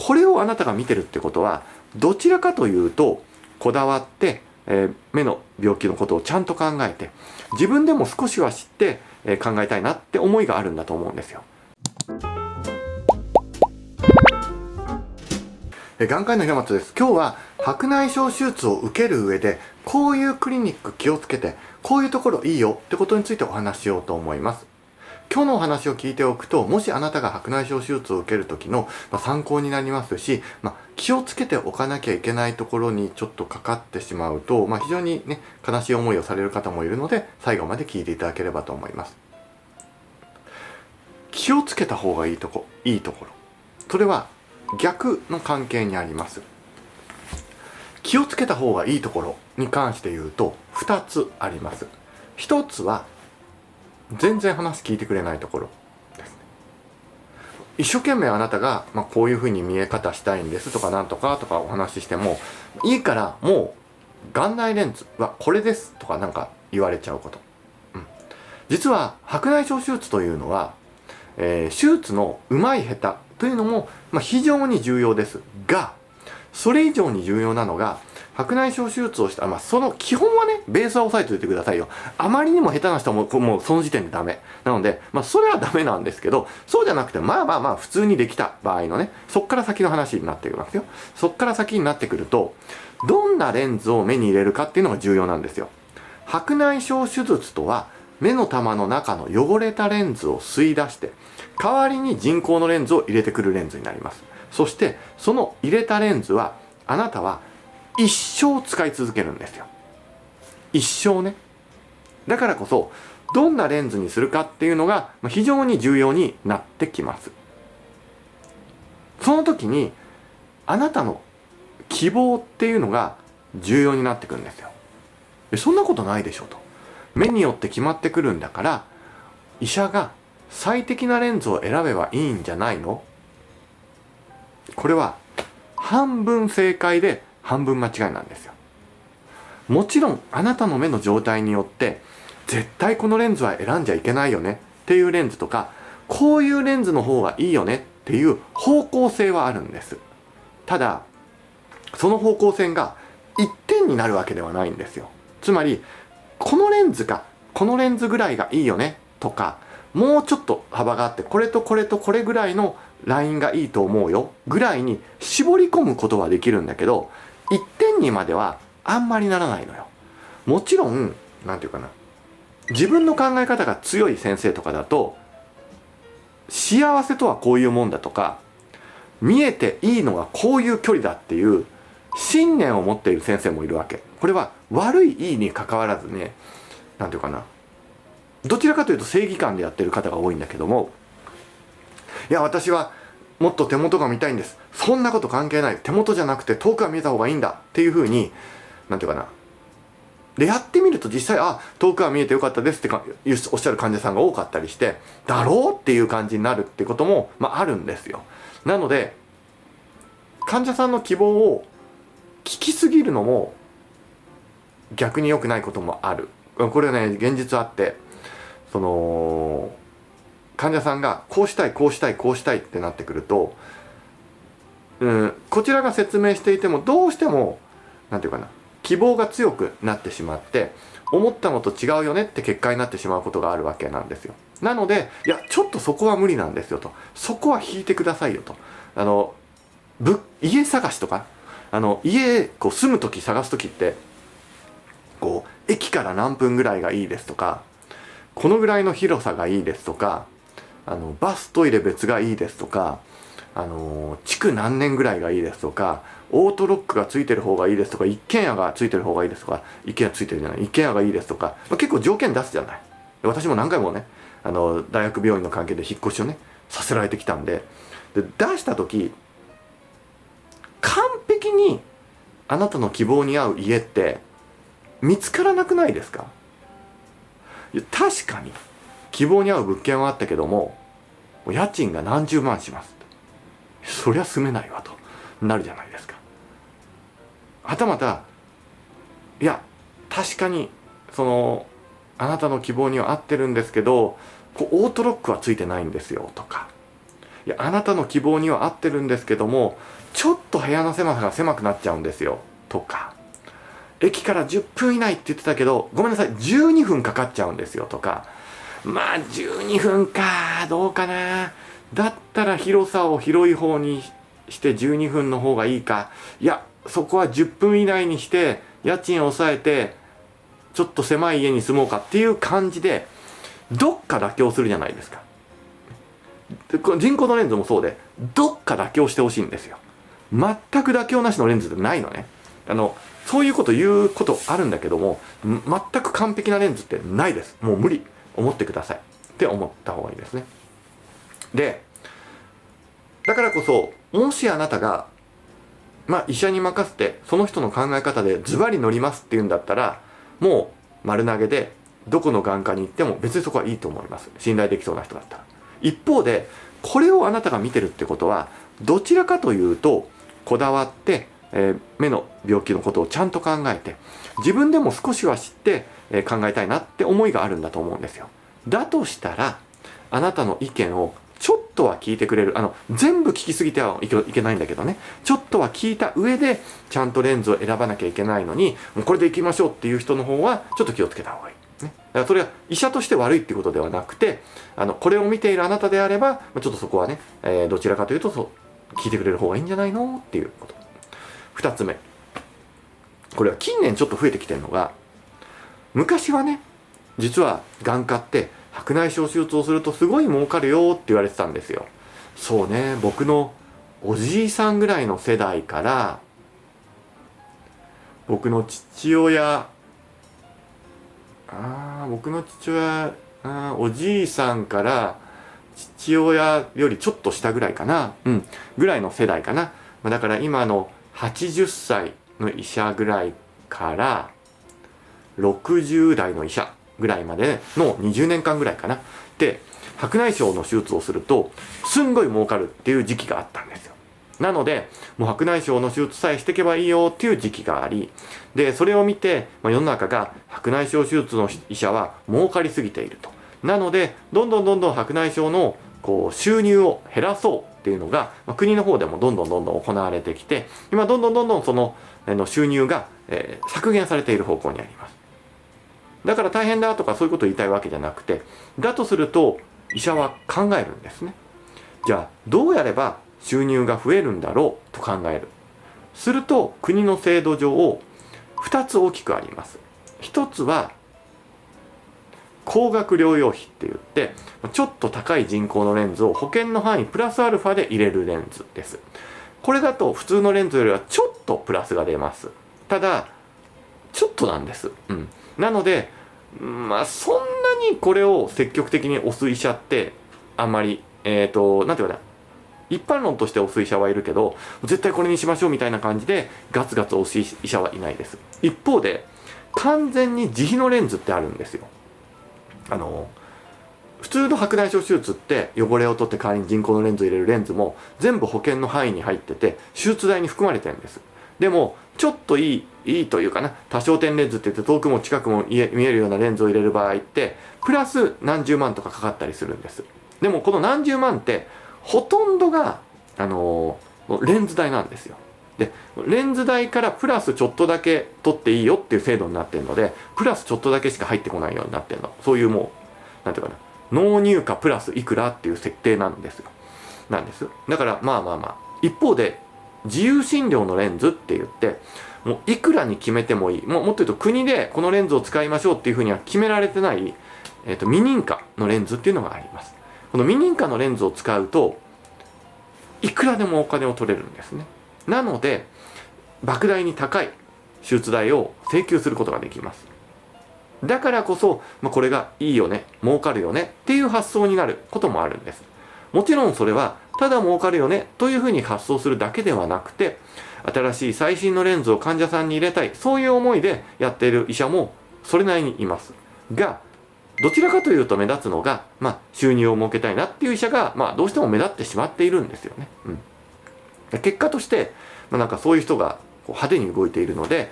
これをあなたが見てるってことは、どちらかというとこだわって、目の病気のことをちゃんと考えて、自分でも少しは知って、考えたいなって思いがあるんだと思うんですよ。眼科医の平松です。今日は白内障手術を受ける上でこういうクリニック気をつけて、こういうところいいよってことについてお話ししようと思います。今日のお話を聞いておくと、もしあなたが白内障手術を受ける時の参考になりますし、気をつけておかなきゃいけないところにちょっとかかってしまうと、非常にね、悲しい思いをされる方もいるので、最後まで聞いていただければと思います。気をつけた方がいいところ、それは逆の関係にあります。気をつけた方がいいところに関して言うと2つあります。1つは全然話聞いてくれないところですね。一生懸命あなたが、こういう風に見え方したいんですとかなんとかとかお話ししてもいいから、もう眼内レンズはこれですとかなんか言われちゃうこと、実は白内障手術というのは、手術の上手い下手というのも、非常に重要ですが、それ以上に重要なのが、白内障手術をした、その基本はね、ベースは押さえておいてくださいよ。あまりにも下手な人はもうその時点でダメ。なので、それはダメなんですけど、そうじゃなくて、普通にできた場合のね、そっから先の話になってくるんですよ。そっから先になってくると、どんなレンズを目に入れるかっていうのが重要なんですよ。白内障手術とは、目の玉の中の汚れたレンズを吸い出して、代わりに人工のレンズを入れてくるレンズになります。そしてその入れたレンズはあなたは一生使い続けるんですよ。一生ね。だからこそどんなレンズにするかっていうのが非常に重要になってきます。その時にあなたの希望っていうのが重要になってくるんですよ。そんなことないでしょと。目によって決まってくるんだから、医者が最適なレンズを選べばいいんじゃないの？これは半分正解で半分間違いなんですよ。もちろんあなたの目の状態によって絶対このレンズは選んじゃいけないよねっていうレンズとか、こういうレンズの方がいいよねっていう方向性はあるんです。ただその方向性が一点になるわけではないんですよ。つまりこのレンズかこのレンズぐらいがいいよねとか、もうちょっと幅があってこれとこれとこれぐらいのラインがいいと思うよぐらいに絞り込むことはできるんだけど、一点にまではあんまりならないのよ。もちろんなんていうかな、自分の考え方が強い先生とかだと、幸せとはこういうもんだとか、見えていいのはこういう距離だっていう信念を持っている先生もいるわけ。これは悪いいいに関わらずね、なんていうかな、どちらかというと正義感でやってる方が多いんだけども、いや私はもっと手元が見たいんです、そんなこと関係ない、手元じゃなくて遠くが見えた方がいいんだっていうふうに、なんていうかな、でやってみると実際遠くが見えてよかったですっておっしゃる患者さんが多かったりして、だろうっていう感じになるってことも、あるんですよ。なので患者さんの希望を聞きすぎるのも逆に良くないこともある。これはね、現実あって、その患者さんがこうしたいこうしたいこうしたいってなってくると、こちらが説明していてもどうしてもなんていうかな、希望が強くなってしまって、思ったのと違うよねって結果になってしまうことがあるわけなんですよ。なので、いやちょっとそこは無理なんですよと、そこは引いてくださいよと、家探しとか、家住む時探す時って、駅から何分ぐらいがいいですとか、このぐらいの広さがいいですとか、バストイレ別がいいですとか、築何年ぐらいがいいですとか、オートロックがついてる方がいいですとか、一軒家がついてる方がいいですとか、一軒家ついてるじゃない、一軒家がいいですとか、結構条件出すじゃない。私も何回もね、大学病院の関係で引っ越しをねさせられてきたんで、出した時完璧にあなたの希望に合う家って見つからなくないですか？いや確かに希望に合う物件はあったけども、家賃が何十万します、そりゃ住めないわとなるじゃないですか。はたまた、いや確かにあなたの希望には合ってるんですけど、オートロックはついてないんですよとか、いやあなたの希望には合ってるんですけどもちょっと部屋の狭さが狭くなっちゃうんですよとか、駅から10分以内って言ってたけどごめんなさい12分かかっちゃうんですよとか、まあ12分かどうかな、だったら広さを広い方にして12分の方がいいか、いやそこは10分以内にして家賃を抑えてちょっと狭い家に住もうかっていう感じでどっか妥協するじゃないですか。人工のレンズもそうでどっか妥協してほしいんですよ。全く妥協なしのレンズってないのね。そういうこと言うことあるんだけども全く完璧なレンズってないです。もう無理思ってくださいって思った方がいいですね。でだからこそもしあなたが医者に任せてその人の考え方でズバリ乗りますっていうんだったらもう丸投げでどこの眼科に行っても別にそこはいいと思います。信頼できそうな人だったら。一方でこれをあなたが見てるってことはどちらかというとこだわって、目の病気のことをちゃんと考えて自分でも少しは知って、考えたいなって思いがあるんだと思うんですよ。だとしたらあなたの意見をちょっとは聞いてくれる、全部聞きすぎてはいけないんだけどね、ちょっとは聞いた上でちゃんとレンズを選ばなきゃいけないのにこれでいきましょうっていう人の方はちょっと気をつけた方がいい、ね、だからそれは医者として悪いっていうことではなくてこれを見ているあなたであればちょっとそこはね、どちらかというと聞いてくれる方がいいんじゃないのっていうこと。2つ目、これは近年ちょっと増えてきてるのが、昔はね実は眼科って白内障手術をするとすごい儲かるよって言われてたんですよ。そうね、僕のおじいさんぐらいの世代から僕の父親おじいさんから父親よりちょっと下ぐらいかな、ぐらいの世代かな。だから今の80歳の医者ぐらいから60代の医者ぐらいまでの20年間ぐらいかなで白内障の手術をするとすんごい儲かるっていう時期があったんですよ。なのでもう白内障の手術さえしていけばいいよっていう時期があり、でそれを見て、世の中が白内障手術の医者は儲かりすぎていると。なのでどんどん白内障の収入を減らそうっていうのが、国の方でもどんどん行われてきて今どんどんその収入が、削減されている方向にあります。だから大変だとかそういうことを言いたいわけじゃなくて、だとすると医者は考えるんですね。じゃあどうやれば収入が増えるんだろうと考える。すると国の制度上2つ大きくあります。1つは高額療養費って言ってちょっと高い人工のレンズを保険の範囲プラスアルファで入れるレンズです。これだと普通のレンズよりはちょっとプラスが出ます。ただちょっとなんです。なのでそんなにこれを積極的に推す医者ってあんまりなんていうかな、一般論として推す医者はいるけど絶対これにしましょうみたいな感じでガツガツ推す医者はいないです。一方で完全に自費のレンズってあるんですよ。普通の白内障手術って汚れを取って代わりに人工のレンズを入れるレンズも全部保険の範囲に入ってて手術代に含まれてるんです。でもちょっといいというかな、多焦点レンズって言って遠くも近くも見えるようなレンズを入れる場合ってプラス何十万とかかかったりするんです。でもこの何十万ってほとんどがレンズ代なんですよ。でレンズ代からプラスちょっとだけ取っていいよっていう制度になってるのでプラスちょっとだけしか入ってこないようになってるの。そういうもうなんていうかな、納入価プラスいくらっていう設定なんですよ。だから一方で自由診療のレンズって言ってもういくらに決めてもいい、もっと言うと国でこのレンズを使いましょうっていうふうには決められてない、未認可のレンズっていうのがあります。この未認可のレンズを使うといくらでもお金を取れるんですね。なので莫大に高い手術代を請求することができます。だからこそ、これがいいよね儲かるよねっていう発想になることもあるんです。もちろんそれはただ儲かるよねというふうに発想するだけではなくて新しい最新のレンズを患者さんに入れたい、そういう思いでやっている医者もそれなりにいますが、どちらかというと目立つのが、収入を設けたいなっていう医者が、どうしても目立ってしまっているんですよね。結果として、そういう人が派手に動いているので、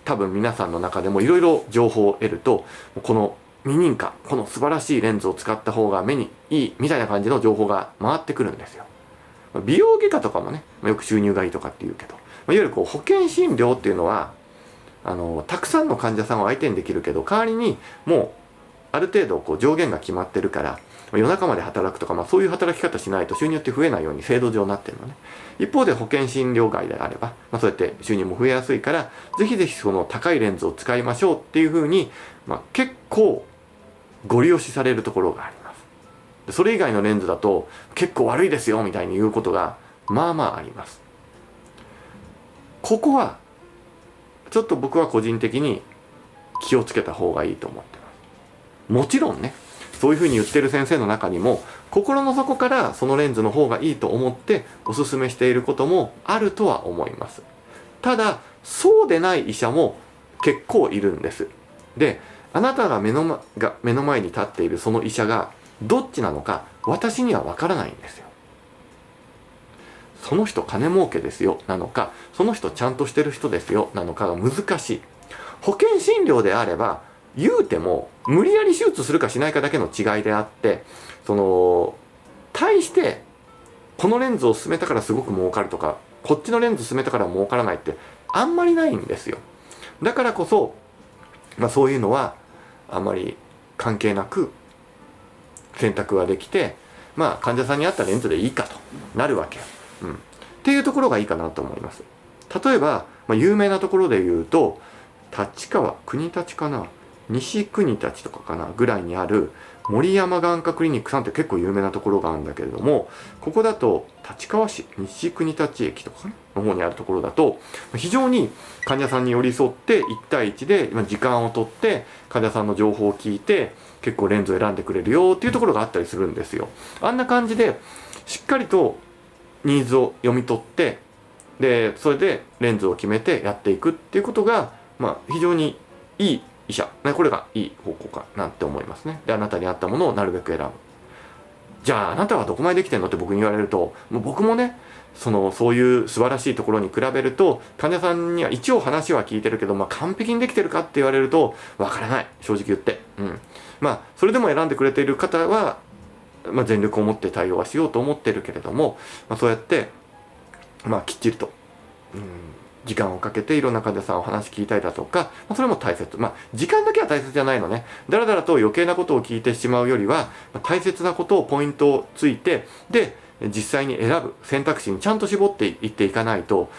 多分皆さんの中でもいろいろ情報を得るとこの未認可、この素晴らしいレンズを使った方が目にいいみたいな感じの情報が回ってくるんですよ。美容外科とかもね、よく収入がいいとかって言うけど、いわゆる保険診療っていうのはたくさんの患者さんを相手にできるけど、代わりにもうある程度上限が決まってるから、夜中まで働くとか、そういう働き方しないと収入って増えないように制度上になってるのね。一方で保険診療外であれば、そうやって収入も増えやすいから、ぜひぜひその高いレンズを使いましょうっていうふうに、結構ご利用しされるところがあります。それ以外のレンズだと結構悪いですよみたいに言うことがまあまああります。ここはちょっと僕は個人的に気をつけた方がいいと思ってます。もちろんね、そういうふうに言ってる先生の中にも心の底からそのレンズの方がいいと思っておすすめしていることもあるとは思います。ただそうでない医者も結構いるんです。で、あなたが目の前に立っているその医者がどっちなのか私にはわからないんですよ。その人金儲けですよなのか、その人ちゃんとしてる人ですよなのかが難しい。保険診療であれば言うても無理やり手術するかしないかだけの違いであって、対してこのレンズを勧めたからすごく儲かるとか、こっちのレンズ勧めたから儲からないってあんまりないんですよ。だからこそ、そういうのはあんまり関係なく選択ができて、患者さんに合ったレンズでいいかとなるわけよ。っていうところがいいかなと思います。例えば、有名なところで言うと立川国立かな、西国立とかかなぐらいにある森山眼科クリニックさんって結構有名なところがあるんだけれども、ここだと立川市西国立駅とかの方にあるところだと非常に患者さんに寄り添って1対1で時間をとって患者さんの情報を聞いて結構レンズを選んでくれるよっていうところがあったりするんですよ。あんな感じでしっかりとニーズを読み取って、でそれでレンズを決めてやっていくっていうことが、非常にいい医者、これがいい方向かなって思いますね。で、あなたに合ったものをなるべく選ぶ。じゃああなたはどこまでできてんのって僕に言われると、もう僕もね、そういう素晴らしいところに比べると患者さんには一応話は聞いてるけど、完璧にできてるかって言われるとわからない、正直言って。それでも選んでくれている方は全力を持って対応はしようと思ってるけれども、そうやってきっちりと、時間をかけていろんな患者さんお話聞いたりだとか、それも大切。時間だけは大切じゃないのね。だらだらと余計なことを聞いてしまうよりは、大切なことをポイントをついて、で実際に選ぶ選択肢にちゃんと絞っていっていかないと、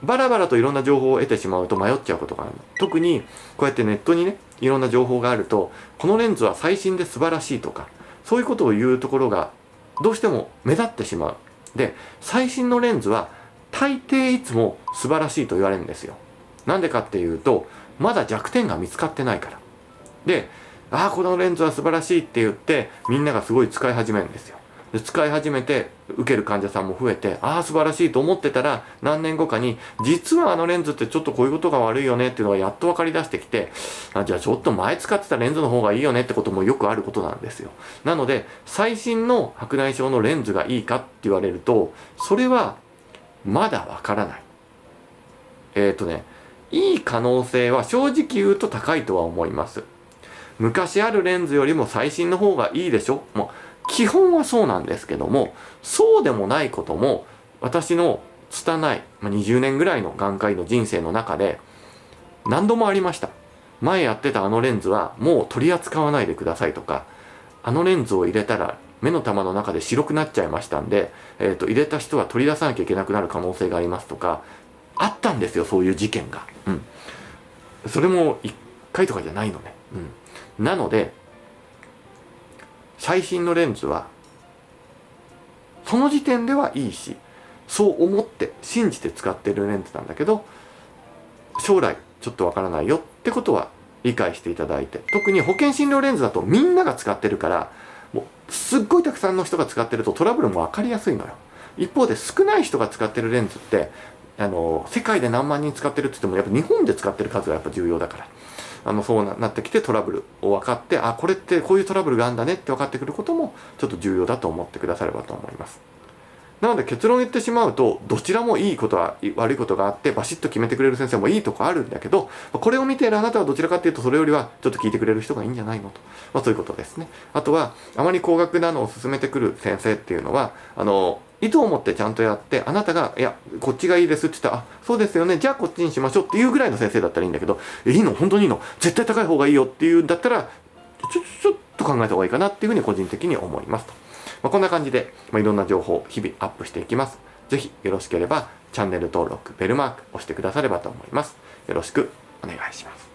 バラバラといろんな情報を得てしまうと迷っちゃうことがある。特にこうやってネットにね、いろんな情報があると、このレンズは最新で素晴らしいとか、そういうことを言うところがどうしても目立ってしまう。で、最新のレンズは大抵いつも素晴らしいと言われるんですよ。なんでかっていうと、まだ弱点が見つかってないから。で、このレンズは素晴らしいって言ってみんながすごい使い始めるんですよ。で、使い始めて受ける患者さんも増えて、素晴らしいと思ってたら何年後かに、実はあのレンズってちょっとこういうことが悪いよねっていうのがやっと分かり出してきて、じゃあちょっと前使ってたレンズの方がいいよねってこともよくあることなんですよ。なので最新の白内障のレンズがいいかって言われると、それはまだわからない。いい可能性は正直言うと高いとは思います。昔あるレンズよりも最新の方がいいでしょ。もう基本はそうなんですけども、そうでもないことも私の拙い20年ぐらいの眼科医の人生の中で何度もありました。前やってたあのレンズはもう取り扱わないでくださいとか、あのレンズを入れたら目の玉の中で白くなっちゃいましたんで、入れた人は取り出さなきゃいけなくなる可能性がありますとか、あったんですよ、そういう事件が。それも1回とかじゃないのね。なので最新のレンズはその時点ではいいし、そう思って信じて使ってるレンズなんだけど、将来ちょっとわからないよってことは理解していただいて、特に保険診療レンズだとみんなが使ってるから、もうすっごいたくさんの人が使ってるとトラブルも分かりやすいのよ。一方で少ない人が使ってるレンズって世界で何万人使ってるって言ってもやっぱ日本で使ってる数がやっぱ重要だから、そうなってきてトラブルを分かって、これってこういうトラブルがあるんだねって分かってくることもちょっと重要だと思ってくださればと思います。なので結論言ってしまうと、どちらもいいことは悪いことがあってバシッと決めてくれる先生もいいとこあるんだけど、これを見ているあなたはどちらかっていうとそれよりはちょっと聞いてくれる人がいいんじゃないのと、そういうことですね。あとはあまり高額なのを勧めてくる先生っていうのは意図を持ってちゃんとやって、あなたがいやこっちがいいですって言ったら、あそうですよね、じゃあこっちにしましょうっていうぐらいの先生だったらいいんだけど、いいの本当にいいの絶対高い方がいいよっていうんだったらちょっと考えた方がいいかなっていうふうに個人的に思いますと。こんな感じで、いろんな情報を日々アップしていきます。ぜひよろしければチャンネル登録、ベルマーク押してくださればと思います。よろしくお願いします。